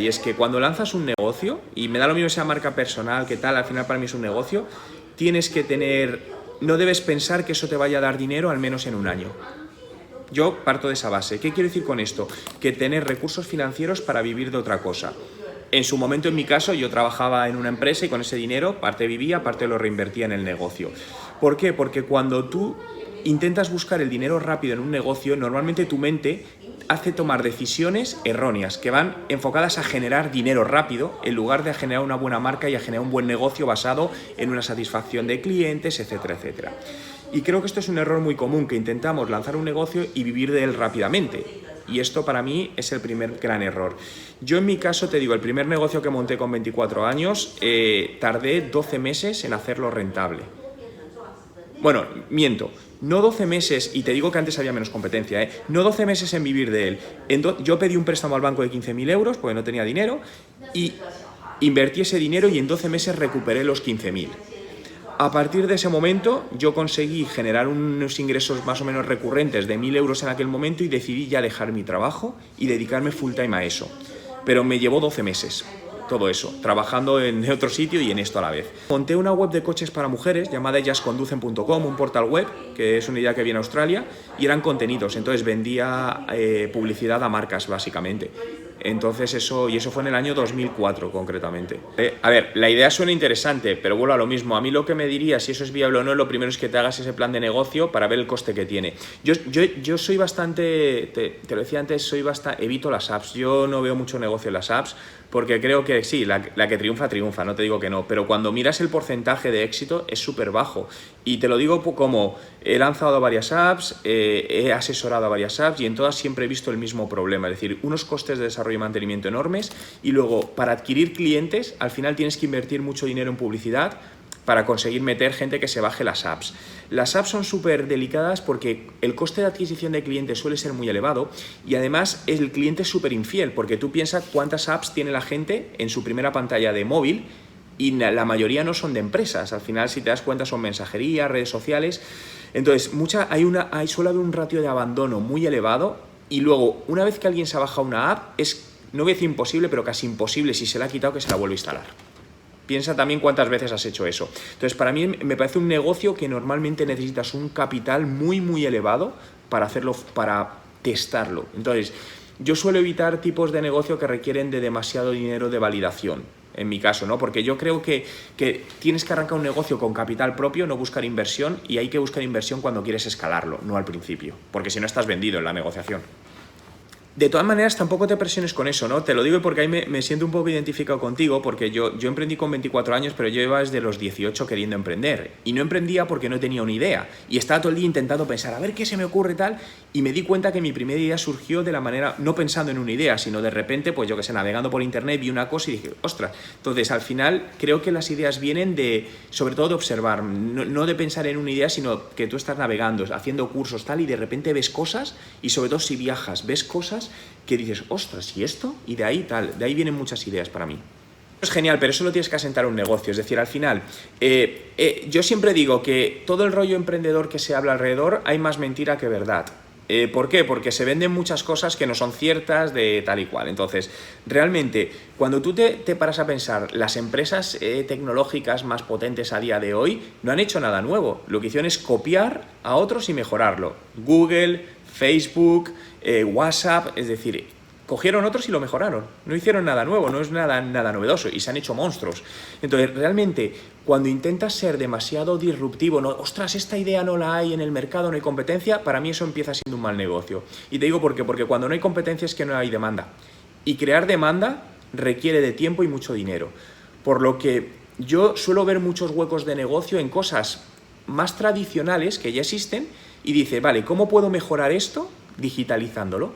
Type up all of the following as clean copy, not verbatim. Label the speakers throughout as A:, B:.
A: y es que cuando lanzas un negocio, y me da lo mismo esa marca personal, que tal, al final para mí es un negocio, tienes que tener, no debes pensar que eso te vaya a dar dinero al menos en un año. Yo parto de esa base. ¿Qué quiero decir con esto? Que tener recursos financieros para vivir de otra cosa. En su momento, en mi caso, yo trabajaba en una empresa y con ese dinero parte vivía, parte lo reinvertía en el negocio. ¿Por qué? Porque cuando tú intentas buscar el dinero rápido en un negocio, normalmente tu mente hace tomar decisiones erróneas que van enfocadas a generar dinero rápido en lugar de a generar una buena marca y a generar un buen negocio basado en una satisfacción de clientes, etcétera, etcétera. Y creo que esto es un error muy común, que intentamos lanzar un negocio y vivir de él rápidamente. Y esto para mí es el primer gran error. Yo en mi caso te digo, el primer negocio que monté con 24 años, tardé 12 meses en hacerlo rentable. Bueno, miento, no 12 meses, y te digo que antes había menos competencia, no 12 meses en vivir de él. Yo pedí un préstamo al banco de 15.000 euros porque no tenía dinero y invertí ese dinero y en 12 meses recuperé los 15.000. A partir de ese momento yo conseguí generar unos ingresos más o menos recurrentes de 1.000 euros en aquel momento y decidí ya dejar mi trabajo y dedicarme full time a eso. Pero me llevó 12 meses. Todo eso, trabajando en otro sitio y en esto a la vez. Monté una web de coches para mujeres llamada ellasconducen.com, un portal web, que es una idea que viene a Australia, y eran contenidos, entonces vendía publicidad a marcas básicamente. Entonces eso fue en el año 2004 concretamente. A ver, la idea suena interesante, pero vuelvo a lo mismo. A mí lo que me diría si eso es viable o no, lo primero es que te hagas ese plan de negocio para ver el coste que tiene. Yo soy bastante, te lo decía antes, evito las apps. Yo no veo mucho negocio en las apps porque creo que sí, la que triunfa, triunfa, no te digo que no, pero cuando miras el porcentaje de éxito es súper bajo. Y te lo digo como he lanzado varias apps, he asesorado a varias apps y en todas siempre he visto el mismo problema, es decir, unos costes de desarrollo y mantenimiento enormes y luego para adquirir clientes al final tienes que invertir mucho dinero en publicidad para conseguir meter gente que se baje las apps. Las apps son súper delicadas porque el coste de adquisición de clientes suele ser muy elevado y además el cliente es súper infiel porque tú piensas cuántas apps tiene la gente en su primera pantalla de móvil y la mayoría no son de empresas. Al final, si te das cuenta, son mensajería, redes sociales. Entonces, suele haber un ratio de abandono muy elevado y luego, una vez que alguien se ha bajado una app, es, no voy a decir imposible, pero casi imposible, si se la ha quitado, que se la vuelva a instalar. Piensa también cuántas veces has hecho eso. Entonces, para mí me parece un negocio que normalmente necesitas un capital muy, muy elevado para hacerlo, para testarlo. Entonces, yo suelo evitar tipos de negocio que requieren de demasiado dinero de validación, en mi caso, ¿no? Porque yo creo que tienes que arrancar un negocio con capital propio, no buscar inversión, y hay que buscar inversión cuando quieres escalarlo, no al principio, porque si no estás vendido en la negociación. De todas maneras, tampoco te presiones con eso, ¿no? Te lo digo porque ahí me siento un poco identificado contigo, porque yo emprendí con 24 años, pero yo iba desde los 18 queriendo emprender. Y no emprendía porque no tenía una idea. Y estaba todo el día intentando pensar, a ver qué se me ocurre tal, y me di cuenta que mi primera idea surgió de la manera, no pensando en una idea, sino de repente, pues yo que sé, navegando por internet, vi una cosa y dije, ostras. Entonces, al final, creo que las ideas vienen sobre todo de observar, no de pensar en una idea, sino que tú estás navegando, haciendo cursos, tal, y de repente ves cosas, y sobre todo si viajas, ves cosas que dices, ostras, ¿y esto? Y de ahí tal, de ahí vienen muchas ideas para mí. Es genial, pero eso lo tienes que asentar a un negocio, es decir, al final, yo siempre digo que todo el rollo emprendedor que se habla alrededor hay más mentira que verdad. ¿Por qué? Porque se venden muchas cosas que no son ciertas de tal y cual. Entonces, realmente, cuando tú te paras a pensar, las empresas tecnológicas más potentes a día de hoy no han hecho nada nuevo. Lo que hicieron es copiar a otros y mejorarlo. Google, Facebook, WhatsApp, es decir, cogieron otros y lo mejoraron. No hicieron nada nuevo, no es nada novedoso y se han hecho monstruos. Entonces, realmente, cuando intentas ser demasiado disruptivo, no, ostras, esta idea no la hay en el mercado, no hay competencia, para mí eso empieza siendo un mal negocio. Y te digo por qué, porque cuando no hay competencia es que no hay demanda. Y crear demanda requiere de tiempo y mucho dinero. Por lo que yo suelo ver muchos huecos de negocio en cosas más tradicionales que ya existen y dice, vale, ¿cómo puedo mejorar esto digitalizándolo?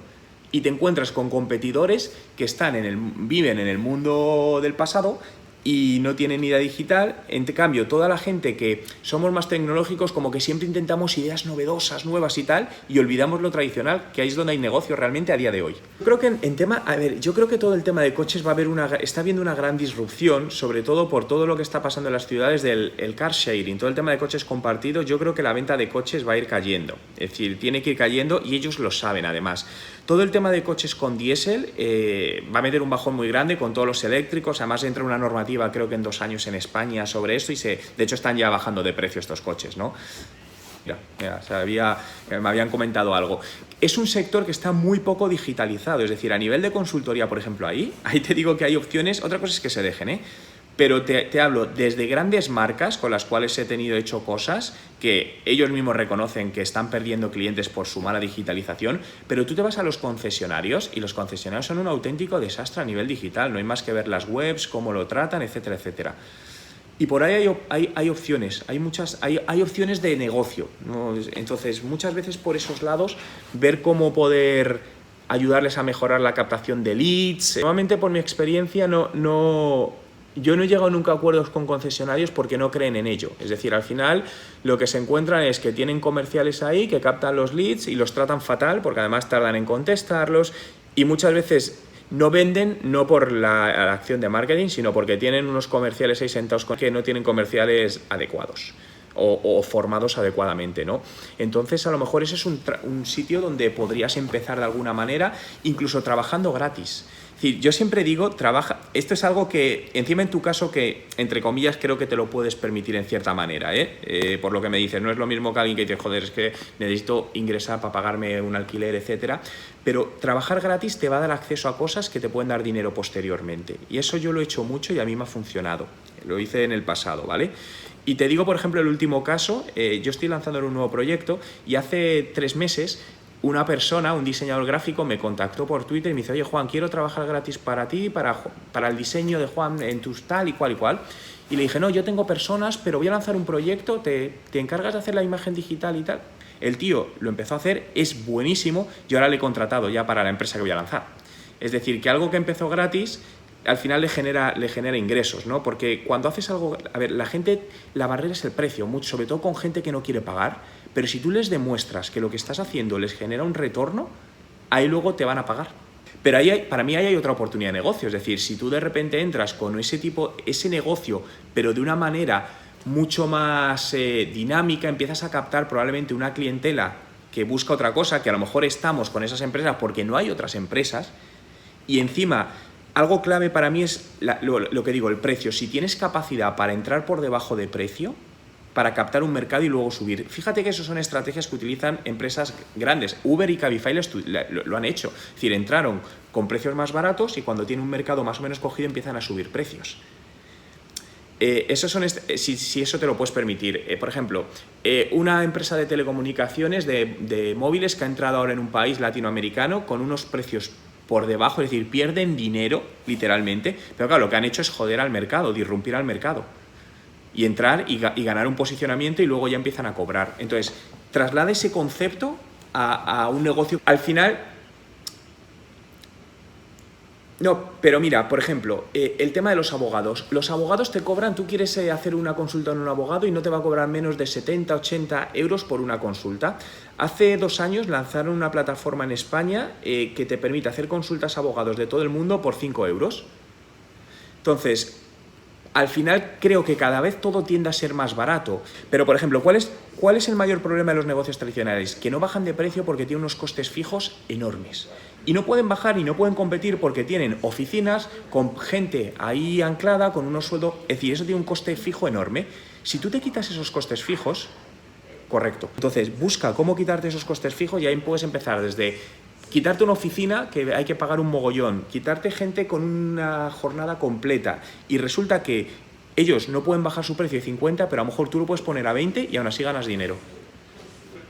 A: Y te encuentras con competidores que viven en el mundo del pasado y no tienen idea digital. En cambio, toda la gente que somos más tecnológicos, como que siempre intentamos ideas novedosas, nuevas y tal, y olvidamos lo tradicional, que ahí es donde hay negocio realmente a día de hoy. Yo creo que yo creo que todo el tema de coches está habiendo una gran disrupción, sobre todo por todo lo que está pasando en las ciudades del car sharing, todo el tema de coches compartidos. Yo creo que la venta de coches va a ir cayendo, es decir, tiene que ir cayendo y ellos lo saben además. Todo el tema de coches con diésel va a meter un bajón muy grande con todos los eléctricos. Además entra una normativa, creo que en 2 años en España sobre esto y de hecho están ya bajando de precio estos coches, ¿no? Mira, me habían comentado algo. Es un sector que está muy poco digitalizado, es decir, a nivel de consultoría, por ejemplo, ahí te digo que hay opciones, otra cosa es que se dejen, pero te hablo desde grandes marcas con las cuales he hecho cosas que ellos mismos reconocen que están perdiendo clientes por su mala digitalización, pero tú te vas a los concesionarios y los concesionarios son un auténtico desastre a nivel digital, no hay más que ver las webs, cómo lo tratan, etcétera, etcétera. Y por ahí hay opciones, hay opciones de negocio, ¿no? Entonces, muchas veces por esos lados, ver cómo poder ayudarles a mejorar la captación de leads. Normalmente, por mi experiencia, yo no he llegado nunca a acuerdos con concesionarios porque no creen en ello. Es decir, al final lo que se encuentran es que tienen comerciales ahí que captan los leads y los tratan fatal porque además tardan en contestarlos y muchas veces no venden no por la acción de marketing, sino porque tienen unos comerciales ahí sentados que no tienen comerciales adecuados o formados adecuadamente, ¿no? Entonces, a lo mejor ese es un sitio donde podrías empezar de alguna manera, incluso trabajando gratis. Es decir, yo siempre digo, esto es algo que, encima en tu caso, que entre comillas creo que te lo puedes permitir en cierta manera, por lo que me dices, no es lo mismo que alguien que dice, joder, es que necesito ingresar para pagarme un alquiler, etcétera, pero trabajar gratis te va a dar acceso a cosas que te pueden dar dinero posteriormente, y eso yo lo he hecho mucho y a mí me ha funcionado, lo hice en el pasado, ¿vale? Y te digo, por ejemplo, el último caso, yo estoy lanzando un nuevo proyecto y hace 3 meses una persona, un diseñador gráfico, me contactó por Twitter y me dice, oye Juan, quiero trabajar gratis para ti, para el diseño de Juan en tus tal y cual y cual. Y le dije, no, yo tengo personas, pero voy a lanzar un proyecto, ¿te encargas de hacer la imagen digital y tal? El tío lo empezó a hacer, es buenísimo, yo ahora le he contratado ya para la empresa que voy a lanzar. Es decir, que algo que empezó gratis, al final le genera ingresos, ¿no? Porque cuando haces algo... A ver, la barrera es el precio, sobre todo con gente que no quiere pagar, pero si tú les demuestras que lo que estás haciendo les genera un retorno, ahí luego te van a pagar. Pero para mí ahí hay otra oportunidad de negocio, es decir, si tú de repente entras con ese negocio, pero de una manera mucho más dinámica, empiezas a captar probablemente una clientela que busca otra cosa, que a lo mejor estamos con esas empresas porque no hay otras empresas, y encima... Algo clave para mí es lo que digo, el precio. Si tienes capacidad para entrar por debajo de precio, para captar un mercado y luego subir. Fíjate que eso son estrategias que utilizan empresas grandes. Uber y Cabify lo han hecho. Es decir, entraron con precios más baratos y cuando tienen un mercado más o menos cogido empiezan a subir precios. Si eso te lo puedes permitir. Por ejemplo, una empresa de telecomunicaciones de móviles que ha entrado ahora en un país latinoamericano con unos precios por debajo, es decir, pierden dinero, literalmente, pero claro, lo que han hecho es joder al mercado, disrumpir al mercado, y entrar y ganar un posicionamiento y luego ya empiezan a cobrar. Entonces, traslada ese concepto a un negocio. Al final... No, pero mira, por ejemplo, el tema de los abogados. Los abogados te cobran, tú quieres hacer una consulta en un abogado y no te va a cobrar menos de 70, 80 euros por una consulta. Hace 2 años lanzaron una plataforma en España que te permite hacer consultas a abogados de todo el mundo por 5 euros. Entonces, al final creo que cada vez todo tiende a ser más barato. Pero, por ejemplo, ¿cuál es el mayor problema de los negocios tradicionales? Que no bajan de precio porque tienen unos costes fijos enormes. Y no pueden bajar y no pueden competir porque tienen oficinas con gente ahí anclada, con unos sueldos... Es decir, eso tiene un coste fijo enorme. Si tú te quitas esos costes fijos, correcto. Entonces, busca cómo quitarte esos costes fijos y ahí puedes empezar desde quitarte una oficina que hay que pagar un mogollón, quitarte gente con una jornada completa y resulta que ellos no pueden bajar su precio de 50, pero a lo mejor tú lo puedes poner a 20 y aún así ganas dinero.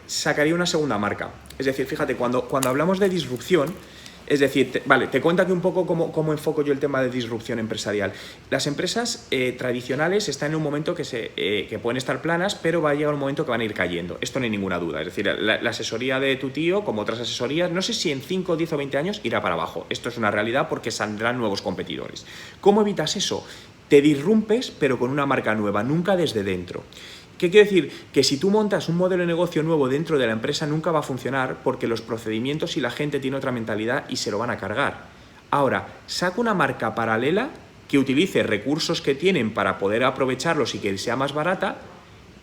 A: Sacaría una segunda marca. Es decir, fíjate, cuando hablamos de disrupción, es decir, te cuento aquí un poco cómo enfoco yo el tema de disrupción empresarial. Las empresas tradicionales están en un momento que pueden estar planas, pero va a llegar un momento que van a ir cayendo. Esto no hay ninguna duda. Es decir, la asesoría de tu tío, como otras asesorías, no sé si en 5, 10 o 20 años irá para abajo. Esto es una realidad porque saldrán nuevos competidores. ¿Cómo evitas eso? Te disrumpes, pero con una marca nueva, nunca desde dentro. ¿Qué quiere decir? Que si tú montas un modelo de negocio nuevo dentro de la empresa nunca va a funcionar porque los procedimientos y la gente tiene otra mentalidad y se lo van a cargar. Ahora, saca una marca paralela que utilice recursos que tienen para poder aprovecharlos y que sea más barata,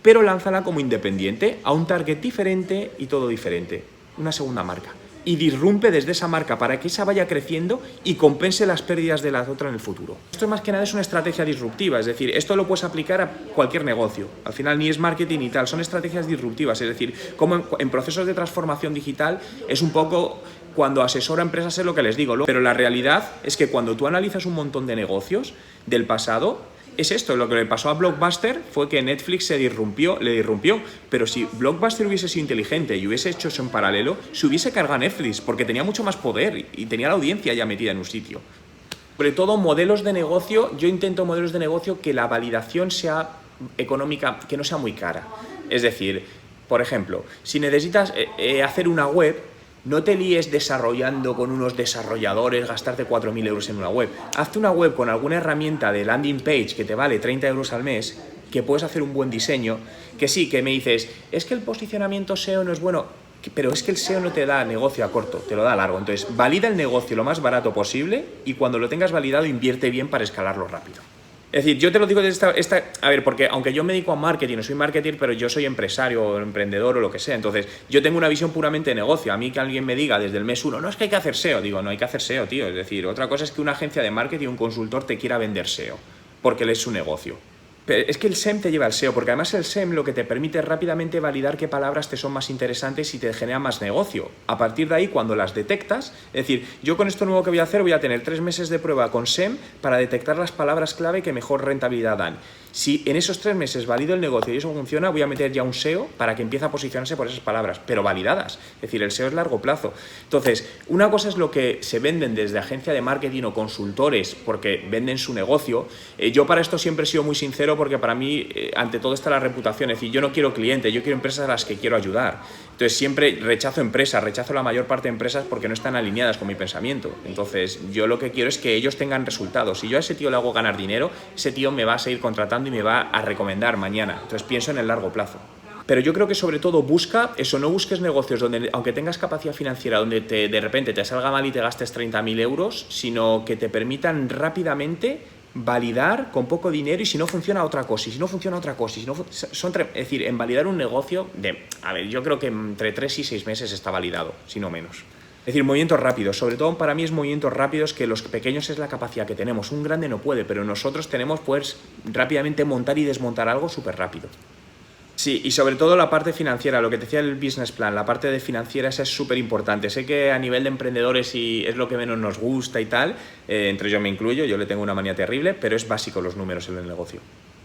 A: pero lánzala como independiente a un target diferente y todo diferente. Una segunda marca. y disrumpe desde esa marca para que esa vaya creciendo y compense las pérdidas de la otra en el futuro. Esto más que nada es una estrategia disruptiva, es decir, esto lo puedes aplicar a cualquier negocio. Al final ni es marketing ni tal, son estrategias disruptivas, es decir, como en procesos de transformación digital es un poco... Cuando asesoro a empresas es lo que les digo, pero la realidad es que cuando tú analizas un montón de negocios del pasado, es esto, lo que le pasó a Blockbuster fue que Netflix le disrumpió, pero si Blockbuster hubiese sido inteligente y hubiese hecho eso en paralelo, se hubiese cargado a Netflix, porque tenía mucho más poder y tenía la audiencia ya metida en un sitio. Sobre todo modelos de negocio, yo intento modelos de negocio que la validación sea económica, que no sea muy cara. Es decir, por ejemplo, si necesitas hacer una web, no te líes desarrollando con unos desarrolladores, gastarte 4.000 euros en una web. Hazte una web con alguna herramienta de landing page que te vale 30 euros al mes, que puedes hacer un buen diseño, que sí, que me dices, es que el posicionamiento SEO no es bueno, pero es que el SEO no te da negocio a corto, te lo da a largo. Entonces, valida el negocio lo más barato posible y cuando lo tengas validado, invierte bien para escalarlo rápido. Es decir, yo te lo digo desde a ver, porque aunque yo me dedico a marketing, no soy marketer, pero yo soy empresario o emprendedor o lo que sea, entonces yo tengo una visión puramente de negocio. A mí que alguien me diga desde el mes 1, no es que hay que hacer SEO, digo, no hay que hacer SEO, tío. Es decir, otra cosa es que una agencia de marketing, un consultor te quiera vender SEO, porque él es su negocio. Pero es que el SEM te lleva al SEO, porque además el SEM lo que te permite es rápidamente validar qué palabras te son más interesantes y te genera más negocio. A partir de ahí, cuando las detectas, es decir, yo con esto nuevo que voy a hacer, voy a tener 3 meses de prueba con SEM para detectar las palabras clave que mejor rentabilidad dan. Si en esos 3 meses valido el negocio y eso funciona, voy a meter ya un SEO para que empiece a posicionarse por esas palabras, pero validadas. Es decir, el SEO es largo plazo. Entonces, una cosa es lo que se venden desde agencia de marketing o consultores porque venden su negocio. Yo para esto siempre he sido muy sincero porque para mí, ante todo está la reputación. Es decir, yo no quiero clientes, yo quiero empresas a las que quiero ayudar. Entonces, siempre rechazo empresas, rechazo la mayor parte de empresas porque no están alineadas con mi pensamiento. Entonces, yo lo que quiero es que ellos tengan resultados. Si yo a ese tío le hago ganar dinero, ese tío me va a seguir contratando y me va a recomendar mañana. Entonces pienso en el largo plazo. Pero yo creo que sobre todo busca eso, no busques negocios donde, aunque tengas capacidad financiera, donde de repente te salga mal y te gastes 30.000 euros, sino que te permitan rápidamente validar con poco dinero y si no funciona otra cosa, y si no funciona otra cosa, y si no es decir, en validar un negocio yo creo que entre 3 y 6 meses está validado, si no menos. Es decir, movimientos rápidos, sobre todo para mí es movimientos rápidos que los pequeños es la capacidad que tenemos. Un grande no puede, pero nosotros tenemos pues rápidamente montar y desmontar algo súper rápido. Sí, y sobre todo la parte financiera, lo que te decía el business plan, la parte de financiera esa es súper importante. Sé que a nivel de emprendedores y es lo que menos nos gusta y tal, entre yo me incluyo, yo le tengo una manía terrible, pero es básico los números en el negocio.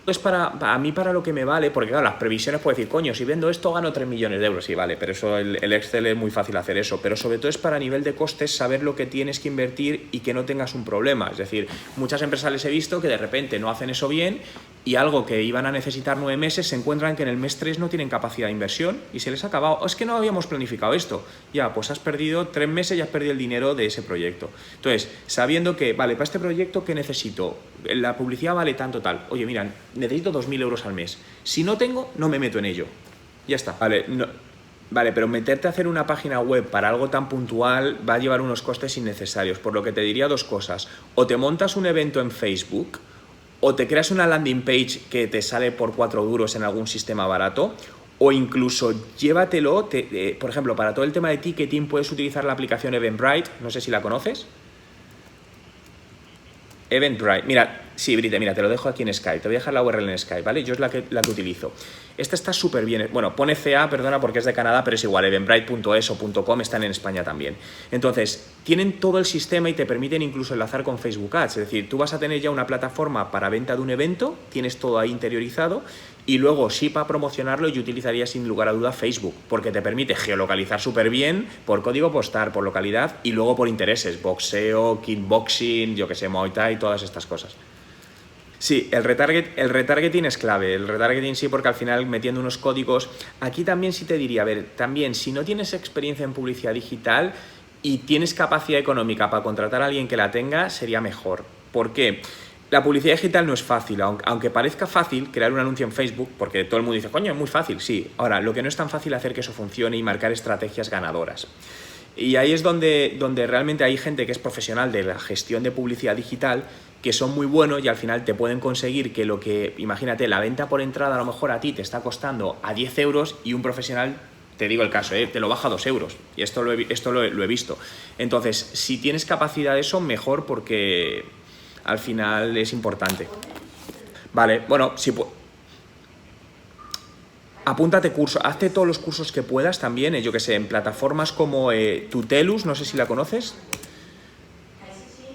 A: Es a mí para lo que me vale, porque claro, las previsiones puedo decir, coño, si vendo esto gano 3 millones de euros, sí, vale, pero eso el Excel es muy fácil hacer eso, pero sobre todo es para nivel de costes saber lo que tienes que invertir y que no tengas un problema, es decir, muchas empresas les he visto que de repente no hacen eso bien y algo que iban a necesitar 9 meses se encuentran que en el mes 3 no tienen capacidad de inversión y se les ha acabado, es que no habíamos planificado esto, ya, pues has perdido 3 meses y has perdido el dinero de ese proyecto. Entonces, sabiendo que, vale, para este proyecto, ¿qué necesito? La publicidad vale tanto tal, oye, mira, necesito 2.000 euros al mes. Si no tengo, no me meto en ello. Ya está. Vale, pero meterte a hacer una página web para algo tan puntual va a llevar unos costes innecesarios. Por lo que te diría 2 cosas. O te montas un evento en Facebook, o te creas una landing page que te sale por 4 duros en algún sistema barato, o incluso llévatelo, por ejemplo, para todo el tema de ticketing puedes utilizar la aplicación Eventbrite, no sé si la conoces. Eventbrite, mira, sí, Brite, mira, te lo dejo aquí en Skype, te voy a dejar la URL en Skype, ¿vale? Yo es la que utilizo. Esta está súper bien, bueno, pone CA, perdona, porque es de Canadá, pero es igual, eventbrite.es o .com están en España también. Entonces, tienen todo el sistema y te permiten incluso enlazar con Facebook Ads, es decir, tú vas a tener ya una plataforma para venta de un evento, tienes todo ahí interiorizado, y luego sí para promocionarlo yo utilizaría sin lugar a duda Facebook, porque te permite geolocalizar súper bien por código postal, por localidad y luego por intereses, boxeo, kickboxing, yo que sé, Muay Thai, todas estas cosas. Sí, el retargeting es clave, el retargeting sí, porque al final metiendo unos códigos, aquí también sí te diría, a ver, también si no tienes experiencia en publicidad digital y tienes capacidad económica para contratar a alguien que la tenga, sería mejor. ¿Por qué? La publicidad digital no es fácil, aunque parezca fácil crear un anuncio en Facebook, porque todo el mundo dice, coño, es muy fácil, sí. Ahora, lo que no es tan fácil es hacer que eso funcione y marcar estrategias ganadoras. Y ahí es donde realmente hay gente que es profesional de la gestión de publicidad digital, que son muy buenos y al final te pueden conseguir que imagínate, la venta por entrada a lo mejor a ti te está costando a 10 euros y un profesional te digo el caso, te lo baja 2 euros. Y esto lo he visto. Entonces, si tienes capacidad de eso, mejor, porque al final es importante. Vale, bueno, apúntate cursos, hazte todos los cursos que puedas también, yo que sé, en plataformas como Tutelus, no sé si la conoces.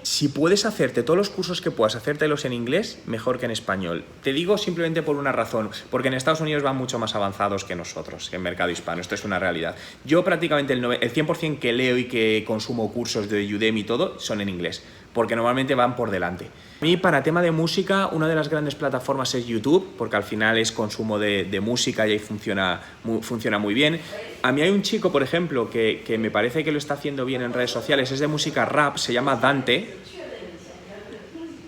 A: Si puedes hacerte todos los cursos que puedas, hacértelos en inglés, mejor que en español. Te digo simplemente por una razón, porque en Estados Unidos van mucho más avanzados que nosotros, en mercado hispano, esto es una realidad. Yo prácticamente el 100% que leo y que consumo cursos de Udemy y todo, son en inglés, porque normalmente van por delante. A mí, para tema de música, una de las grandes plataformas es YouTube, porque al final es consumo de música y ahí funciona muy bien. A mí hay un chico, por ejemplo, que me parece que lo está haciendo bien en redes sociales, es de música rap, se llama Dante.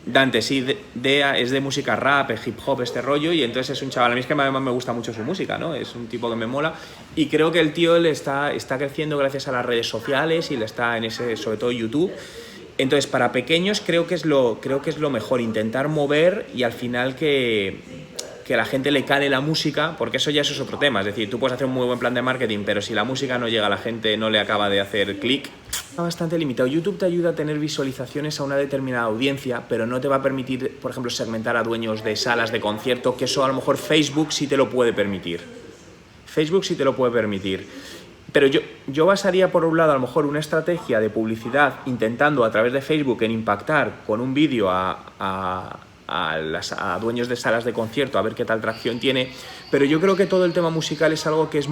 A: Dante, sí, es de música rap, hip hop, este rollo, y entonces es un chaval, a mí es que además me gusta mucho su música, ¿no? Es un tipo que me mola, y creo que el tío está creciendo gracias a las redes sociales y le está en ese, sobre todo YouTube. Entonces, para pequeños creo que es lo mejor, intentar mover y al final que a la gente le cale la música, porque eso es otro tema. Es decir, tú puedes hacer un muy buen plan de marketing, pero si la música no llega a la gente, no le acaba de hacer clic, está bastante limitado. YouTube te ayuda a tener visualizaciones a una determinada audiencia, pero no te va a permitir, por ejemplo, segmentar a dueños de salas de concierto, que eso a lo mejor Facebook sí te lo puede permitir. Facebook sí te lo puede permitir. Pero yo basaría, por un lado, a lo mejor una estrategia de publicidad intentando a través de Facebook en impactar con un vídeo a dueños de salas de concierto, a ver qué tal tracción tiene. Pero yo creo que todo el tema musical es algo que es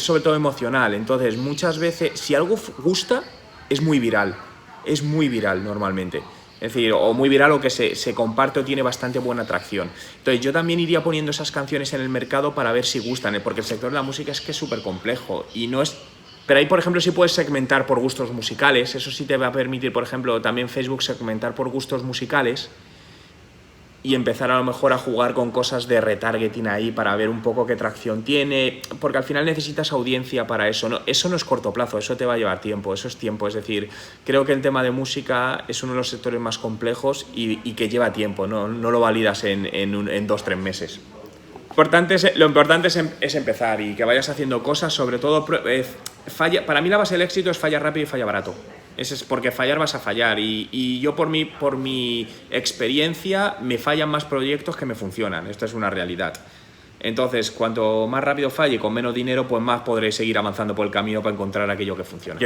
A: sobre todo emocional. Entonces, muchas veces, si algo gusta, es muy viral normalmente. Es decir, o muy viral o que se comparte o tiene bastante buena atracción. Entonces yo también iría poniendo esas canciones en el mercado para ver si gustan, porque el sector de la música es que es súper complejo y no es... Pero ahí, por ejemplo, sí puedes segmentar por gustos musicales, eso sí te va a permitir, por ejemplo, también Facebook segmentar por gustos musicales y empezar a lo mejor a jugar con cosas de retargeting ahí para ver un poco qué tracción tiene, porque al final necesitas audiencia para eso, ¿no? Eso no es corto plazo, eso te va a llevar tiempo, eso es tiempo, es decir, creo que el tema de música es uno de los sectores más complejos y que lleva tiempo, no lo validas en 2-3 meses. Lo importante es empezar y que vayas haciendo cosas, sobre todo, para mí la base del éxito es falla rápido y falla barato. Es porque fallar vas a fallar y yo por mi experiencia me fallan más proyectos que me funcionan, esto es una realidad. Entonces, cuanto más rápido falle con menos dinero, pues más podré seguir avanzando por el camino para encontrar aquello que funciona.